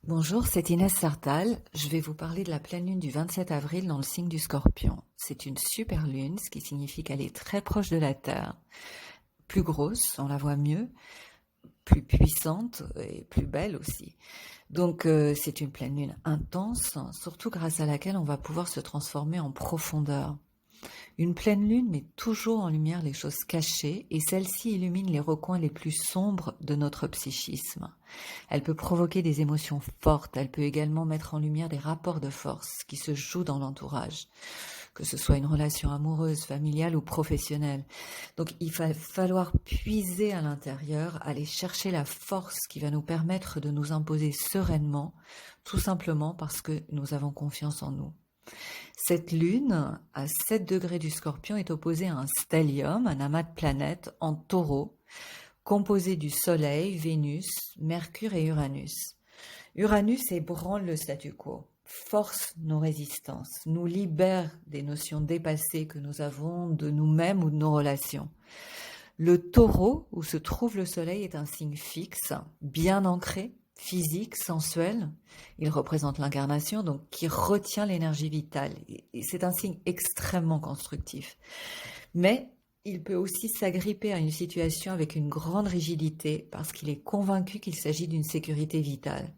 Bonjour, c'est Inès Sartal. Je vais vous parler de la pleine lune du 27 avril dans le signe du Scorpion. C'est une super lune, ce qui signifie qu'elle est très proche de la Terre, plus grosse, on la voit mieux, plus puissante et plus belle aussi. Donc c'est une pleine lune intense, surtout grâce à laquelle on va pouvoir se transformer en profondeur. Une pleine lune met toujours en lumière les choses cachées et celle-ci illumine les recoins les plus sombres de notre psychisme. Elle peut provoquer des émotions fortes, elle peut également mettre en lumière des rapports de force qui se jouent dans l'entourage, que ce soit une relation amoureuse, familiale ou professionnelle. Donc il va falloir puiser à l'intérieur, aller chercher la force qui va nous permettre de nous imposer sereinement, tout simplement parce que nous avons confiance en nous. Cette lune, à 7 degrés du Scorpion, est opposée à un stellium, un amas de planètes en taureau, composé du Soleil, Vénus, Mercure et Uranus. Uranus ébranle le statu quo, force nos résistances, nous libère des notions dépassées que nous avons de nous-mêmes ou de nos relations. Le taureau, où se trouve le Soleil, est un signe fixe, bien ancré, physique, sensuel. Il représente l'incarnation, donc qui retient l'énergie vitale. Et c'est un signe extrêmement constructif. Mais il peut aussi s'agripper à une situation avec une grande rigidité parce qu'il est convaincu qu'il s'agit d'une sécurité vitale.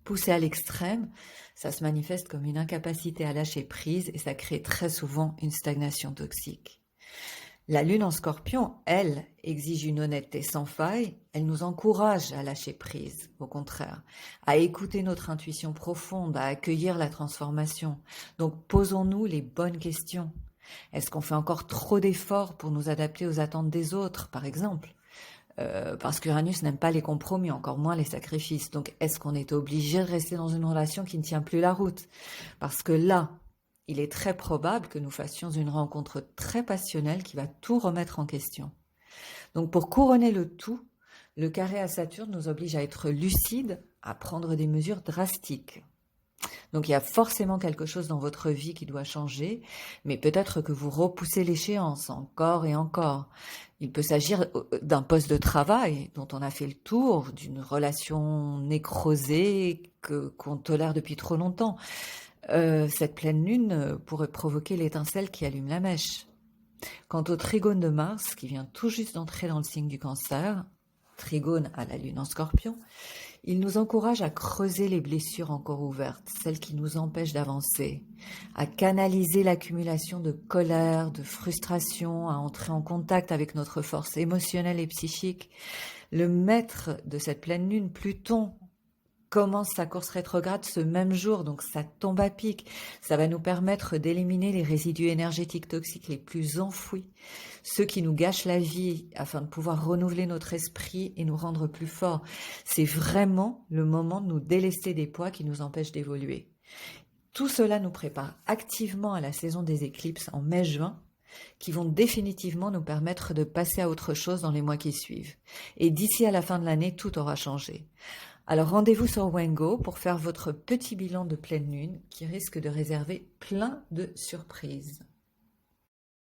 Poussé à l'extrême, ça se manifeste comme une incapacité à lâcher prise et ça crée très souvent une stagnation toxique. La lune en Scorpion, elle, exige une honnêteté sans faille, elle nous encourage à lâcher prise, au contraire, à écouter notre intuition profonde, à accueillir la transformation. Donc posons-nous les bonnes questions. Est-ce qu'on fait encore trop d'efforts pour nous adapter aux attentes des autres, par exemple ? Parce qu'Uranus n'aime pas les compromis, encore moins les sacrifices. Donc est-ce qu'on est obligé de rester dans une relation qui ne tient plus la route ? Parce que là, il est très probable que nous fassions une rencontre très passionnelle qui va tout remettre en question. Donc pour couronner le tout, le carré à Saturne nous oblige à être lucide, à prendre des mesures drastiques. Donc il y a forcément quelque chose dans votre vie qui doit changer, mais peut-être que vous repoussez l'échéance encore et encore. Il peut s'agir d'un poste de travail dont on a fait le tour, d'une relation nécrosée qu'on tolère depuis trop longtemps. Cette pleine lune pourrait provoquer l'étincelle qui allume la mèche. Quant au trigone de Mars, qui vient tout juste d'entrer dans le signe du Cancer, trigone à la lune en Scorpion, il nous encourage à creuser les blessures encore ouvertes, celles qui nous empêchent d'avancer, à canaliser l'accumulation de colère, de frustration, à entrer en contact avec notre force émotionnelle et psychique. Le maître de cette pleine lune, Pluton, commence sa course rétrograde ce même jour, donc ça tombe à pic. Ça va nous permettre d'éliminer les résidus énergétiques toxiques les plus enfouis, ceux qui nous gâchent la vie afin de pouvoir renouveler notre esprit et nous rendre plus forts. C'est vraiment le moment de nous délester des poids qui nous empêchent d'évoluer. Tout cela nous prépare activement à la saison des éclipses en mai-juin, qui vont définitivement nous permettre de passer à autre chose dans les mois qui suivent. Et d'ici à la fin de l'année, tout aura changé. Alors rendez-vous sur Wengo pour faire votre petit bilan de pleine lune qui risque de réserver plein de surprises.